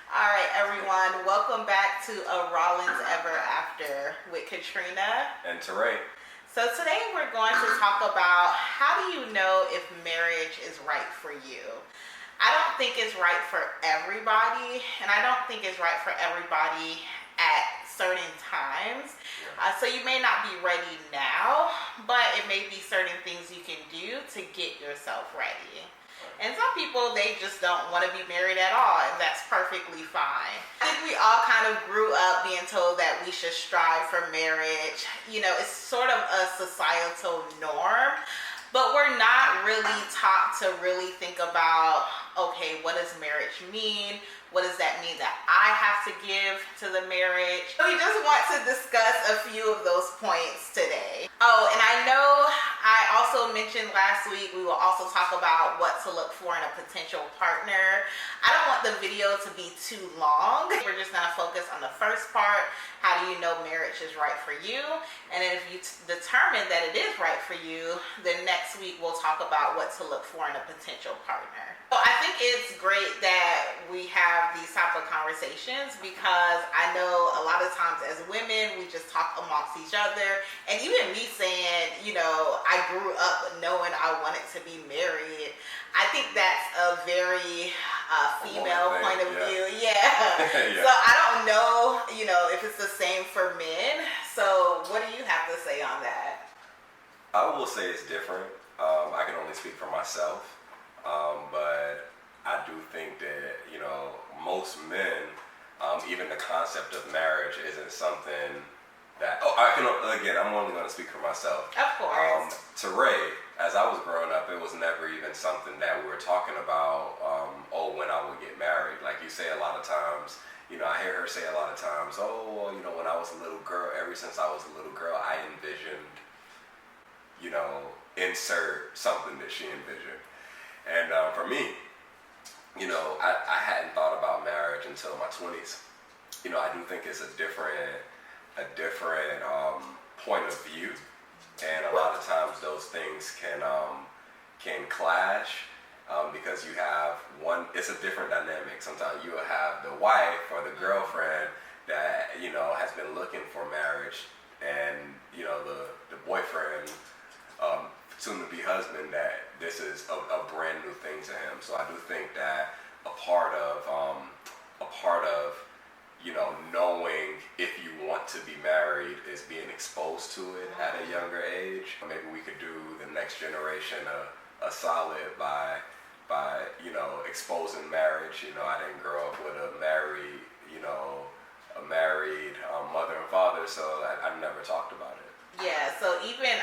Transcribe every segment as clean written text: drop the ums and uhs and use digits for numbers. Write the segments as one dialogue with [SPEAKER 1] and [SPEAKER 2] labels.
[SPEAKER 1] All right, everyone, welcome back to a Rollins Ever After with Katrina
[SPEAKER 2] and Teray.
[SPEAKER 1] So today we're going to talk about how do you know if marriage is right for you. I don't think it's right for everybody, and I don't think it's right for everybody at certain times. So you may not be ready now, but it may be certain things you can do to get yourself ready. And some people, they just don't want to be married at all, and that's perfectly fine. I think we all kind of grew up being told that we should strive for marriage. You know, it's sort of a societal norm, but we're not really taught to really think about, okay, what does marriage mean? What does that mean that I have to give to the marriage? So we just want to discuss a few of those points today. Oh, and I know I also mentioned last week we will also talk about what to look for in a potential partner. I don't want the video to be too long. We're just going to focus on the first part. How do you know marriage is right for you? And then if you determine that it is right for you, then next week we'll talk about what to look for in a potential partner. So I think it's great that we have these type of conversations because I know a lot of times as women, we just talk amongst each other. And even me saying, you know, I grew up knowing I wanted to be married. I think that's a very female point of view. Yeah. Yeah. So I don't know, you know, if it's the same for men. So what do you have to say on that?
[SPEAKER 2] I will say it's different. I can only speak for myself. But I do think that, you know, most men, even the concept of marriage isn't something that, I'm only going to speak for myself.
[SPEAKER 1] Of course.
[SPEAKER 2] Teray, as I was growing up, it was never even something that we were talking about, when I would get married. Like you say a lot of times, you know, I hear her say a lot of times, you know, when I was a little girl, ever since I was a little girl, I envisioned, you know, insert something that she envisioned. And for me, you know, I hadn't thought about marriage until my 20s. You know, I do think it's a different point of view, and a lot of times those things can clash because you have it's a different dynamic. Sometimes you will have the wife or the girlfriend that, you know, has been looking for marriage, and, you know, the boyfriend, soon-to-be husband, that this is a brand new thing to him. So I do think that a part of you know, knowing if you want to be married is being exposed to it at a younger age. Maybe we could do the next generation a solid by you know, exposing marriage. You know, I didn't grow up with a married mother and father, so I never talked about it.
[SPEAKER 1] Yeah, so even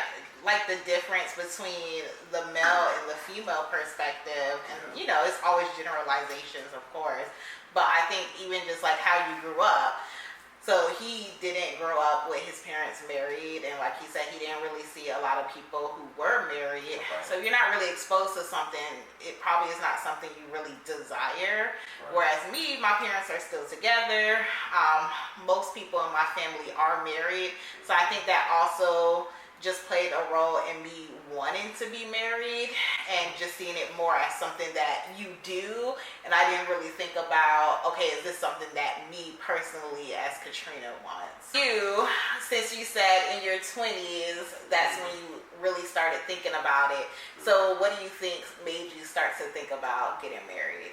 [SPEAKER 1] like the difference between the male and the female perspective, and you know, it's always generalizations, of course, but I think even just like how you grew up, so he didn't grow up with his parents married, and like he said, he didn't really see a lot of people who were married. Okay. So if you're not really exposed to something, it probably is not something you really desire. Right. Whereas me, my parents are still together. Most people in my family are married, so I think that also just played a role in me wanting to be married and just seeing it more as something that you do. And I didn't really think about, okay, is this something that me personally as Katrina wants? You, since you said in your 20s, that's when you really started thinking about it. So what do you think made you start to think about getting married?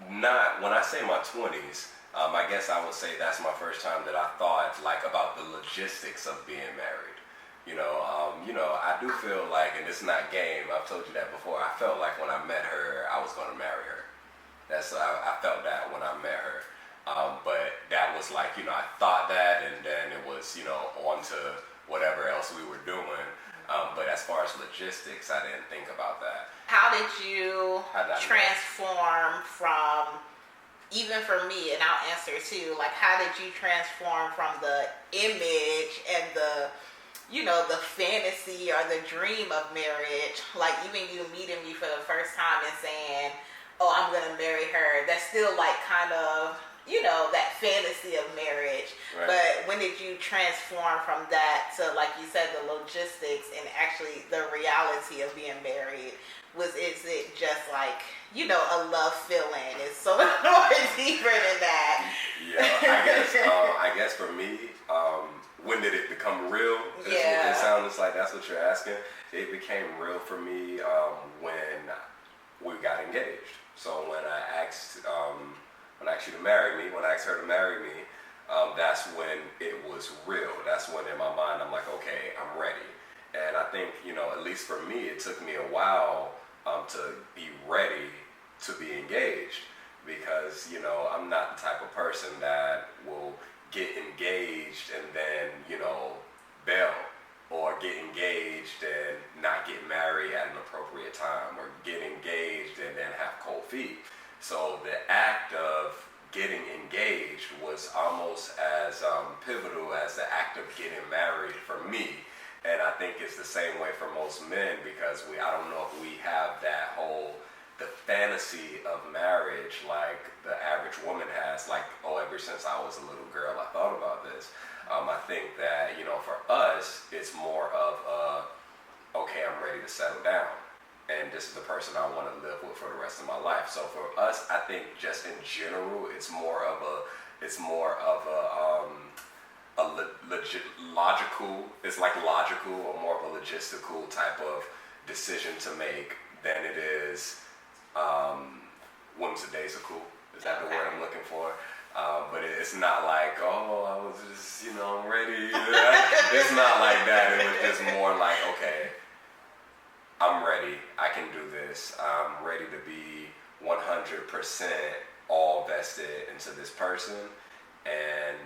[SPEAKER 2] Not when I say my 20s. I guess I would say that's my first time that I thought like about the logistics of being married. You know, I do feel like, and it's not game, I've told you that before, I felt like when I met her, I was going to marry her. I felt that when I met her. But that was like, you know, I thought that, and then it was, you know, on to whatever else we were doing. But as far as logistics, I didn't think about that.
[SPEAKER 1] How did you transform from, even for me, and I'll answer too, like how did you transform from the image and the, you know, the fantasy or the dream of marriage, like even you meeting me for the first time and saying, oh, I'm gonna marry her, that's still like kind of, you know, that fantasy of marriage. Right. But when did you transform from that to, like you said, the logistics and actually the reality of being married? is it just like, you know, a love feeling? It's so much more deeper than that.
[SPEAKER 2] Yeah, I guess for me, when did it become real?
[SPEAKER 1] Yeah.
[SPEAKER 2] It sounds like that's what you're asking. It became real for me when we got engaged. So when I asked you to marry me, when I asked her to marry me, that's when it was real. That's when in my mind I'm like, okay, I'm ready. And I think, you know, at least for me, it took me a while to be ready to be engaged, because, you know, I'm not the type of person that will get engaged and then, you know, bail, or get engaged and not get married at an appropriate time, or get engaged and then have cold feet. So the act of getting engaged was almost as pivotal as the act of getting married for me. And I think it's the same way for most men, because I don't know if we have that whole, the fantasy of marriage like the average woman has. Like, oh, ever since I was a little girl, I thought about this. I think that, you know, for us, it's more of okay, I'm ready to settle down, and this is the person I want to live with for the rest of my life. So for us, I think just in general, it's more of a logical. It's like logical, or more of a logistical type of decision to make than it is whimsical. Is that the word I'm looking for? But it's not like, oh, I was just, you know, I'm ready. It's not like that. It was just more like, okay, I'm ready. I can do this. I'm ready to be 100% all vested into this person. And,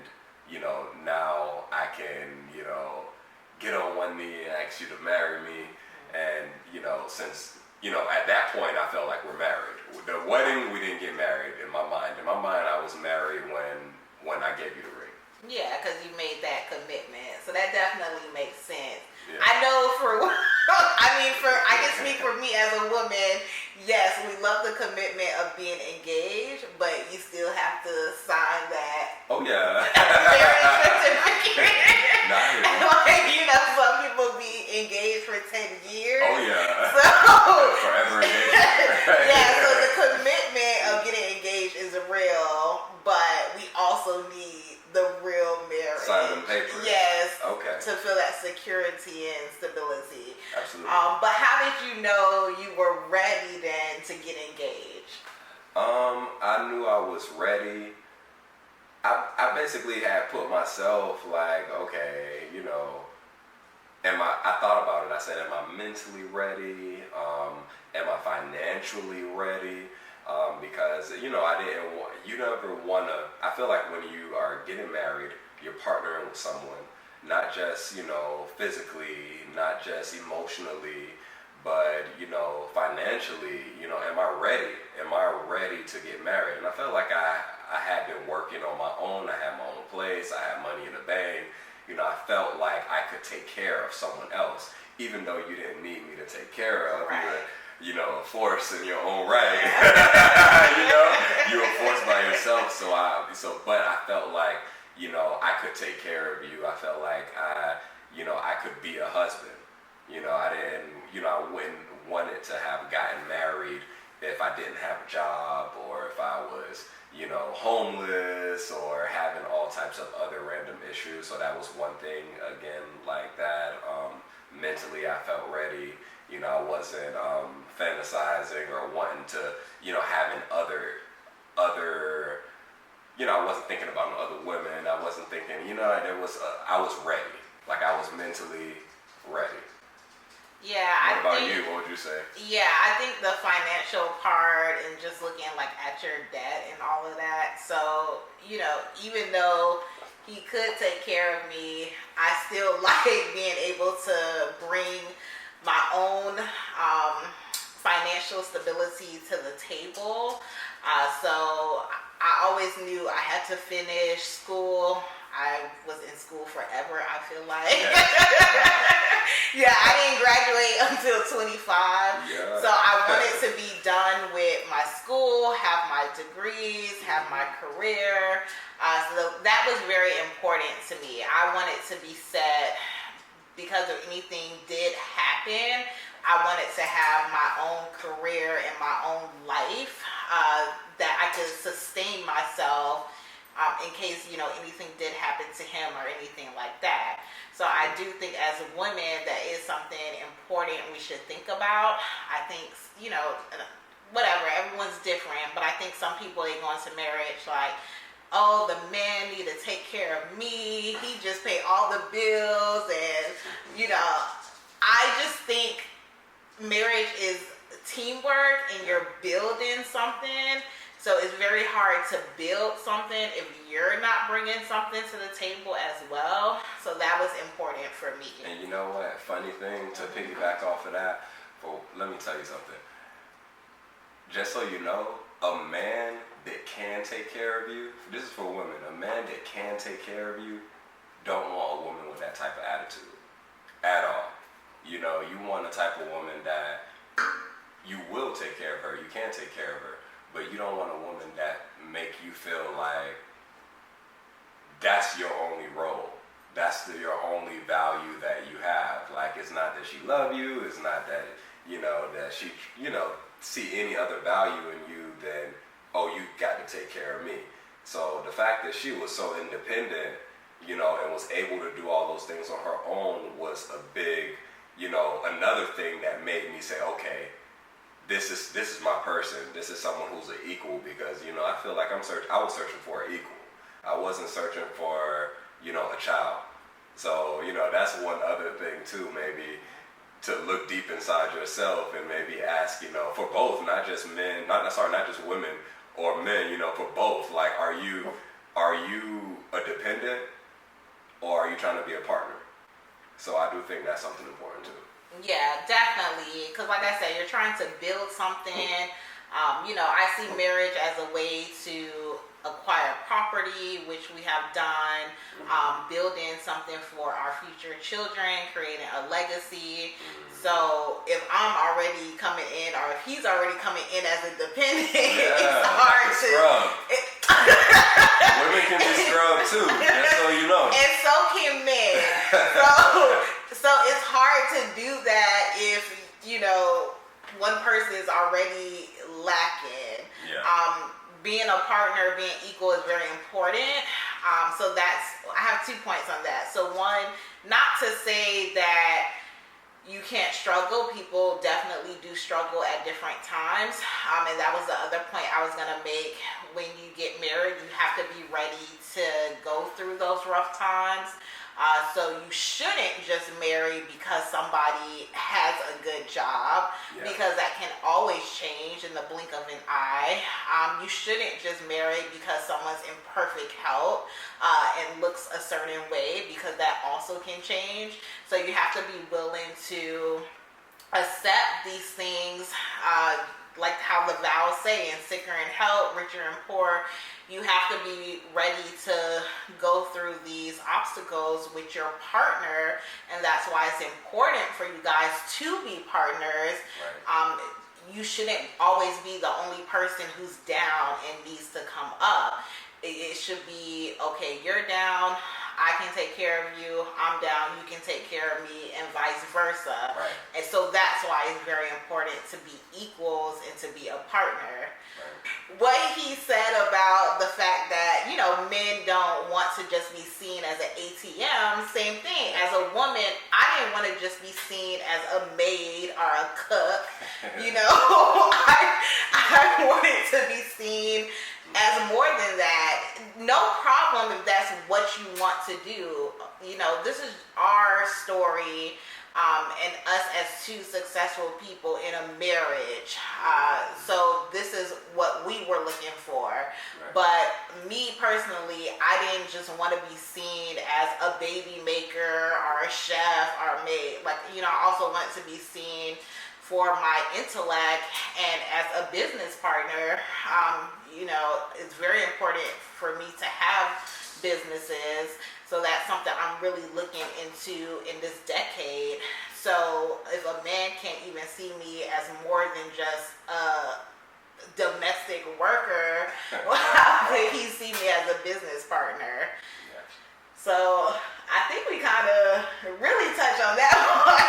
[SPEAKER 2] you know, now I can, you know, get on one knee and ask you to marry me. And, you know, since, you know, at that point I felt like we're married. The wedding, we didn't get married in my mind. In my mind, I was married when I gave you the ring.
[SPEAKER 1] Yeah, because you made that commitment. So that definitely makes sense.
[SPEAKER 2] Yeah.
[SPEAKER 1] I know I can speak for me as a woman. Yes, we love the commitment of being engaged, but you still have to sign that.
[SPEAKER 2] Oh yeah.
[SPEAKER 1] Marriage certificate.
[SPEAKER 2] Nice.
[SPEAKER 1] Like, you know, some people be engaged for 10 years.
[SPEAKER 2] Oh yeah.
[SPEAKER 1] So
[SPEAKER 2] forever engaged.
[SPEAKER 1] yeah, so the commitment of getting engaged is real, but we also need the real marriage.
[SPEAKER 2] Sign them papers.
[SPEAKER 1] Yes.
[SPEAKER 2] Okay.
[SPEAKER 1] To feel that security and stability.
[SPEAKER 2] Absolutely.
[SPEAKER 1] But how did you know you were ready then to get engaged?
[SPEAKER 2] I knew I was ready. I basically had put myself like, okay, you know, I thought about it. I said, am I mentally ready? Am I financially ready? Because, you know, you never want to, I feel like when you are getting married, you're partnering with someone, not just, you know, physically, not just emotionally, but, you know, financially, you know, am I ready? Am I ready to get married? And I felt like I had been working on my own. I had my own place. I had money in the bank. You know, I felt like I could take care of someone else, even though you didn't need me to take care of.
[SPEAKER 1] Right.
[SPEAKER 2] You know, a force in your own right. You know, you were forced by yourself. But I felt like, you know, I could take care of you. I felt like I could be a husband. You know, I wouldn't wanted to have gotten married if I didn't have a job, or if I was, you know, homeless, or having all types of other random issues. So that was one thing, again, like that. Mentally, I felt ready. You know, I wasn't fantasizing or wanting to, you know, having other, you know, I wasn't thinking about other women. I wasn't thinking, you know, I was ready. Like, I was mentally ready.
[SPEAKER 1] Yeah,
[SPEAKER 2] What about you? What would you say?
[SPEAKER 1] Yeah, I think the financial part and just looking like at your debt and all of that. So, you know, even though he could take care of me, I still like being able to bring my own financial stability to the table. So I always knew I had to finish school. I was in school forever, I feel like. Yeah, I didn't graduate until 25.
[SPEAKER 2] Yeah.
[SPEAKER 1] So I wanted to be done with my school, have my degrees, have my career. So that was very important to me. I wanted to be set because if anything did happen, I wanted to have my own career and my own life, that I could sustain myself in case, anything did happen to him or anything like that. So I do think as women, that is something important we should think about. I think, whatever, everyone's different, but I think some people, they go into marriage like, oh, the man need to take care of me, he just pay all the bills, and I just think marriage is teamwork, and you're building something. So it's very hard to build something if you're not bringing something to the table as well. So that was important for me.
[SPEAKER 2] And you know what? Funny thing, to piggyback off of that, let me tell you something. Just so you know, a man that can take care of you, this is for women, a man that can take care of you don't want a woman with that type of attitude at all. You want a type of woman that you will take care of her, you can take care of her, but you don't want a woman that make you feel like that's your only role. That's your only value that you have. Like, it's not that she love you, it's not that, that she, see any other value in you than, oh, you got to take care of me. So the fact that she was so independent, and was able to do all those things on her own was a big, another thing that made me say, okay, this is my person. This is someone who's an equal, because, I feel like I was searching for an equal. I wasn't searching for, a child. So, that's one other thing too, maybe to look deep inside yourself and maybe ask, for both, not just men, not just women or men, for both. Like, are you a dependent, or are you trying to be a partner? So I do think that's something important too.
[SPEAKER 1] Yeah, definitely. Because like I said, you're trying to build something. I see marriage as a way to acquire property, which we have done, building something for our future children, creating a legacy. So if I'm already coming in, or if he's already coming in as a dependent, it's hard to...
[SPEAKER 2] Women can be scrubbed too, just so you know.
[SPEAKER 1] And so can men. So it's hard to do that if, one person is already lacking.
[SPEAKER 2] Yeah.
[SPEAKER 1] Being a partner, being equal is very important. So I have 2 points on that. So one, not to say that you can't struggle. People definitely do struggle at different times. And that was the other point I was going to make. When you get married, you have to be ready to go through those rough times. So you shouldn't just marry because somebody has a good job, because that can always change in the blink of an eye. You shouldn't just marry because someone's in perfect health and looks a certain way, because that also can change. So you have to be willing to accept these things, like how the vows say, in sicker in health, richer in poor. You have to be ready to go through these obstacles with your partner, and that's why it's important for you guys to be partners. Right. You shouldn't always be the only person who's down and needs to come up. It should be, okay, you're down, I can take care of you, I'm down, you can take care of me, and vice versa.
[SPEAKER 2] Right.
[SPEAKER 1] And so that's why it's very important to be equals and to be a partner. Right. What he said about the fact that, men don't want to just be seen as an ATM, same thing. As a woman, I didn't want to just be seen as a maid or a cook. I wanted to be seen as more than that. No problem if that's what you want to do. This is our story, and us as two successful people in a marriage. So this is what we were looking for. Right. But me personally, I didn't just want to be seen as a baby maker or a chef or a maid. I also want to be seen for my intellect and as a business partner. It's very important for me to have businesses. So that's something I'm really looking into in this decade. So if a man can't even see me as more than just a domestic worker, how could he see me as a business partner? Yeah. So I think we kind of really touched on that one.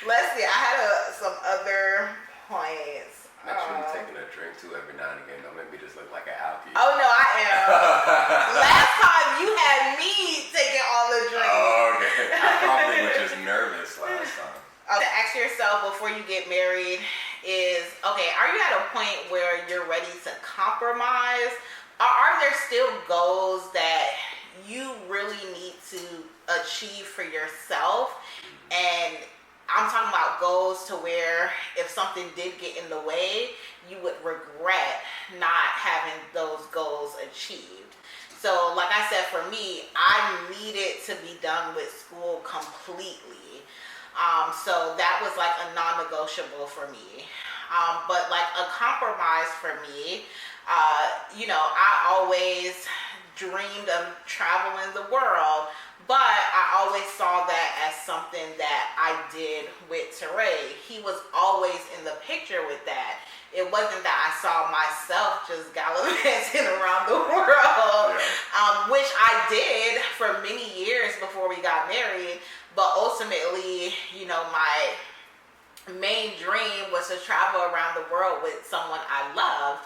[SPEAKER 1] Let's see. I had some other points.
[SPEAKER 2] Make sure you're taking a drink too every now and again. Don't make me just look like an alky.
[SPEAKER 1] Oh no, I am. Last time you had me taking all the drinks.
[SPEAKER 2] Oh, okay. I probably was just nervous last time.
[SPEAKER 1] Okay, ask yourself before you get married is, okay, are you at a point where you're ready to compromise? Or are there still goals that you really need to achieve for yourself? And I'm talking about goals to where if something did get in the way, you would regret not having those goals achieved. So like I said, for me, I needed to be done with school completely. So that was like a non-negotiable for me. But like a compromise for me, I always dreamed of traveling the world, but I always saw that as something that I did with Teray. He was always in the picture with that. It wasn't that I saw myself just gallivanting around the world, which I did for many years before we got married. But ultimately, my main dream was to travel around the world with someone I love.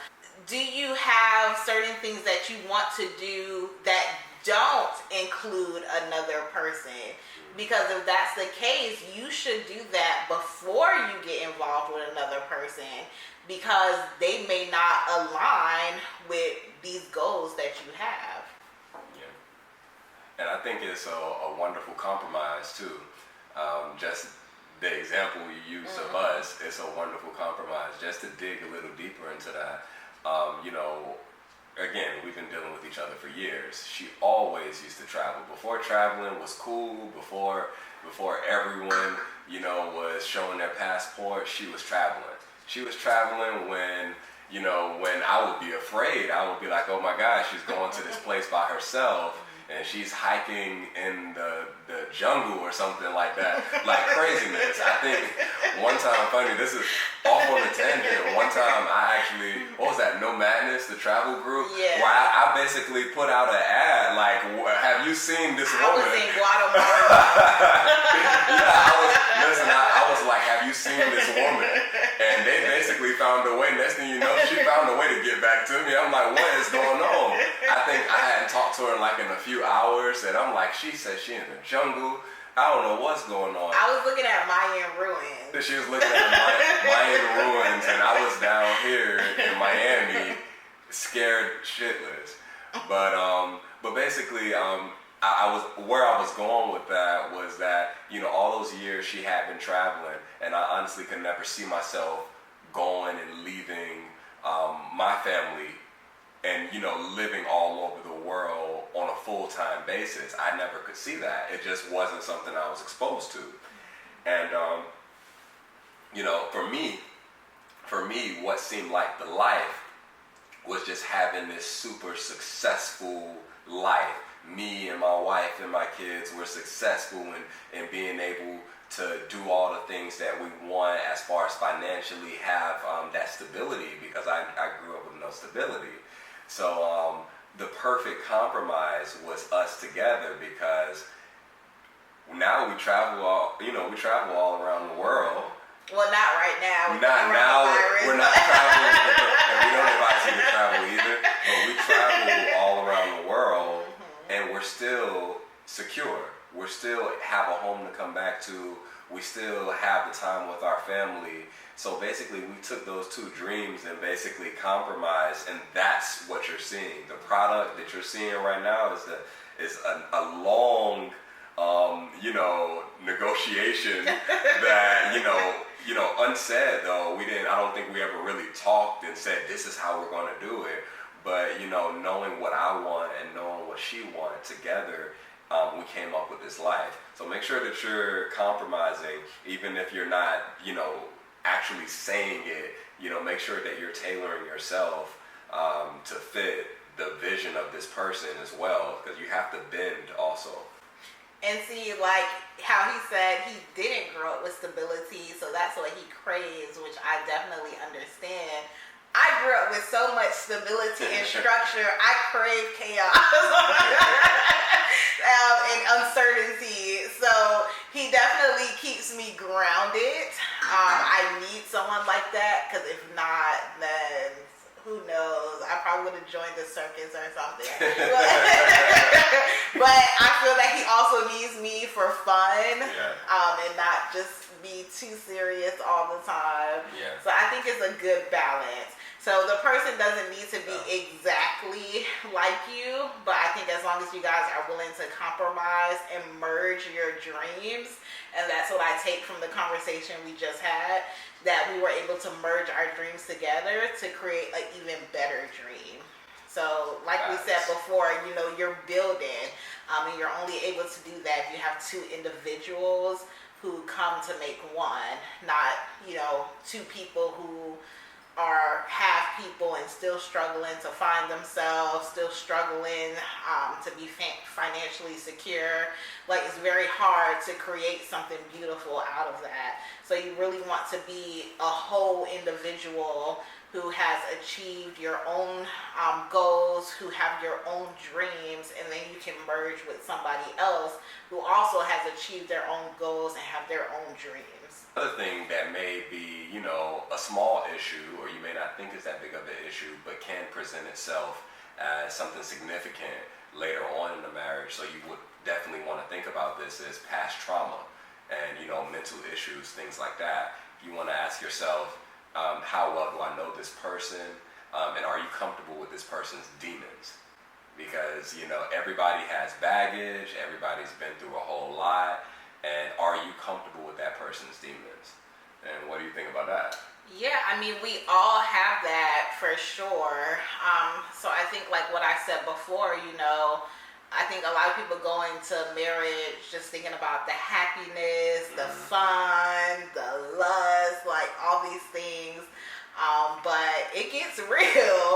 [SPEAKER 1] Do you have certain things that you want to do that don't include another person? Because if that's the case, you should do that before you get involved with another person, because they may not align with these goals that you have.
[SPEAKER 2] And I think it's a wonderful compromise too. Just the example you used of us, it's a wonderful compromise. Just to dig a little deeper into that, again, we've been dealing with each other for years. She always used to travel. Before traveling was cool, before everyone, was showing their passport, she was traveling. She was traveling when I would be afraid. I would be like, oh my gosh, she's going to this place by herself. And she's hiking in the jungle or something like that, like craziness. I think one time, funny, this is off on a tangent. One time I actually, what was that, No Madness, the travel group?
[SPEAKER 1] Yeah.
[SPEAKER 2] Where I basically put out an ad, like, have you seen this woman?
[SPEAKER 1] I was in Guatemala.
[SPEAKER 2] I was like, have you seen this woman? And they basically found a way. Next thing you know, she found a way to get back to me. I'm like, what is going on? I think I hadn't talked to her in a few hours, and I'm like, she said she in the jungle. I don't know what's going on.
[SPEAKER 1] I was looking at Mayan ruins.
[SPEAKER 2] She was looking at Mayan ruins, and I was down here in Miami, scared shitless. But basically, where I was going with that was that, all those years she had been traveling, and I honestly could never see myself going and leaving my family and, living all over the world on a full-time basis. I never could see that. It just wasn't something I was exposed to. And, for me, what seemed like the life was just having this super successful life. Me and my wife and my kids were successful in being able to do all the things that we want as far as financially have that stability, because I grew up with no stability. So the perfect compromise was us together, because now we travel all around the world.
[SPEAKER 1] Well, not right now.
[SPEAKER 2] We're not traveling, and we don't advise you to travel either, but we travel all around the world, and we're still secure. We still have a home to come back to. We still have the time with our family. So basically, we took those two dreams and basically compromised, and that's what you're seeing. The product that you're seeing right now is a long, negotiation that unsaid though. I don't think we ever really talked and said this is how we're going to do it. But knowing what I want and knowing what she wanted together, we came up with this life. So make sure that you're compromising, even if you're not, actually saying it. Make sure that you're tailoring yourself to fit the vision of this person as well, because you have to bend also.
[SPEAKER 1] And see, like how he said he didn't grow up with stability, so that's what he craves, which I definitely understand. I grew up with so much stability and structure. I crave chaos and uncertainty. So He definitely keeps me grounded. I need someone like that because if not, then who knows? I probably would have joined the circus or something. But I feel that he also needs me for fun, and not just be too serious all the time.
[SPEAKER 2] Yeah.
[SPEAKER 1] So I think it's a good balance. So the person doesn't need to be exactly like you, but I think as long as you guys are willing to compromise and merge your dreams, and that's what I take from the conversation we just had, that we were able to merge our dreams together to create an even better dream. So like we said before, you're building, and you're only able to do that if you have two individuals who come to make one, not, two people who are half people and still struggling to find themselves, still struggling to be financially secure. Like, it's very hard to create something beautiful out of that. So you really want to be a whole individual who has achieved your own goals, who have your own dreams, and then you can merge with somebody else who also has achieved their own goals and have their own dreams.
[SPEAKER 2] Another thing that may be, a small issue, or you may not think is that big of an issue, but can present itself as something significant later on in the marriage. So you would definitely want to think about this as past trauma and, mental issues, things like that. You want to ask yourself, how well do I know this person? And are you comfortable with this person's demons? Because, everybody has baggage, everybody's been through a whole lot. And are you comfortable with that person's demons? And what do you think about that?
[SPEAKER 1] Yeah, we all have that for sure. So I think like what I said before, I think a lot of people go into marriage just thinking about the happiness, the fun, the lust, like all these things. But it gets real.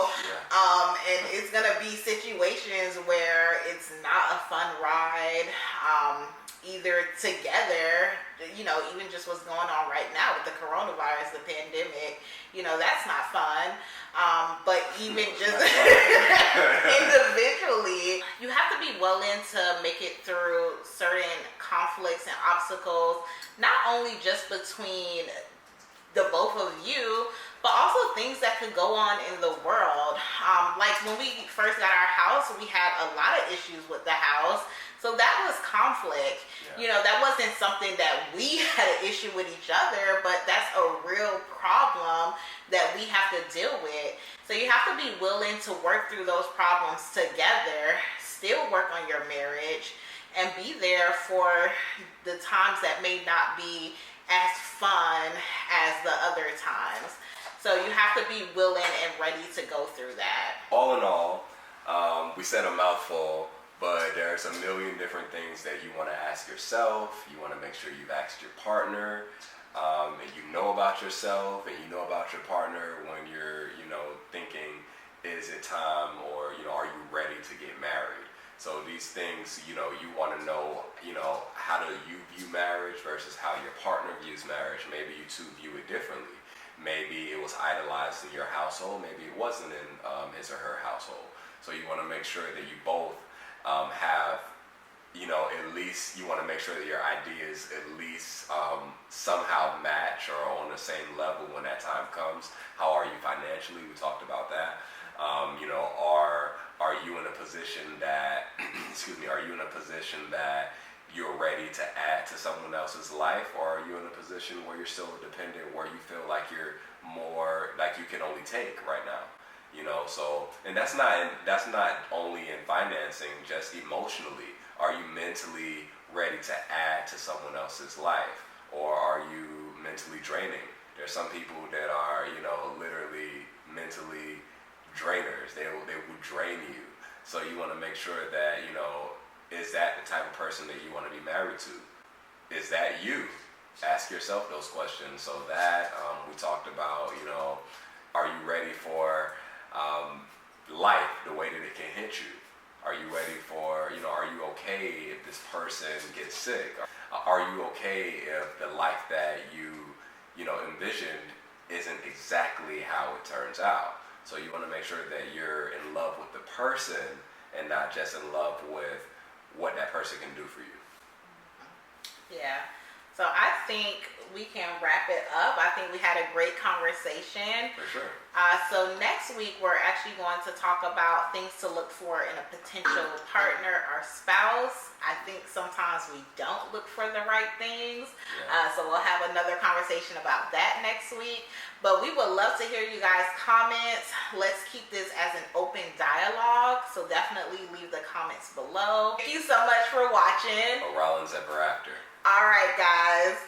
[SPEAKER 1] And it's going to be situations where it's not a fun ride. Either together, even just what's going on right now with the coronavirus, the pandemic, that's not fun. But even just individually, you have to be willing to make it through certain conflicts and obstacles, not only just between the both of you, but also things that could go on in the world. Like when we first got our house, we had a lot of issues with the house. So that was conflict. That wasn't something that we had an issue with each other, but that's a real problem that we have to deal with. So you have to be willing to work through those problems together, still work on your marriage, and be there for the times that may not be as fun as the other times. So you have to be willing and ready to go through that.
[SPEAKER 2] All in all, we said a mouthful, but there's a million different things that you want to ask yourself. You want to make sure you've asked your partner, and you know about yourself, and you know about your partner when you're, thinking, is it time, or, are you ready to get married? So these things, you want to know, how do you view marriage versus how your partner views marriage. Maybe you two view it differently. Maybe it was idolized in your household. Maybe it wasn't in his or her household. So you want to make sure that you both have, at least you want to make sure that your ideas at least somehow match or are on the same level when that time comes. How are you financially? We talked about that. Are you in a position that, are you in a position that you're ready to add to someone else's life, or are you in a position where you're still dependent, where you feel like you're more, like you can only take right now? So, and that's not only in financing, just emotionally. Are you mentally ready to add to someone else's life, or are you mentally draining? There's some people that are, literally mentally drainers. They will drain you. So you want to make sure that, is that the type of person that you want to be married to? Is that you? Ask yourself those questions. So that we talked about, are you ready for life the way that it can hit you? Are you ready for, are you okay if this person gets sick? Are you okay if the life that you envisioned isn't exactly how it turns out? So you want to make sure that you're in love with the person and not just in love with what that person can do for you.
[SPEAKER 1] Yeah. So I think we can wrap it up. I think we had a great conversation.
[SPEAKER 2] For sure.
[SPEAKER 1] So next week we're actually going to talk about things to look for in a potential partner or spouse. I think sometimes we don't look for the right things.
[SPEAKER 2] Yeah.
[SPEAKER 1] So we'll have another conversation about that next week. But we would love to hear you guys' comments. Let's keep this as an open dialogue. So definitely leave the comments below. Thank you so much for watching.
[SPEAKER 2] A Rollins Ever After.
[SPEAKER 1] All right, guys.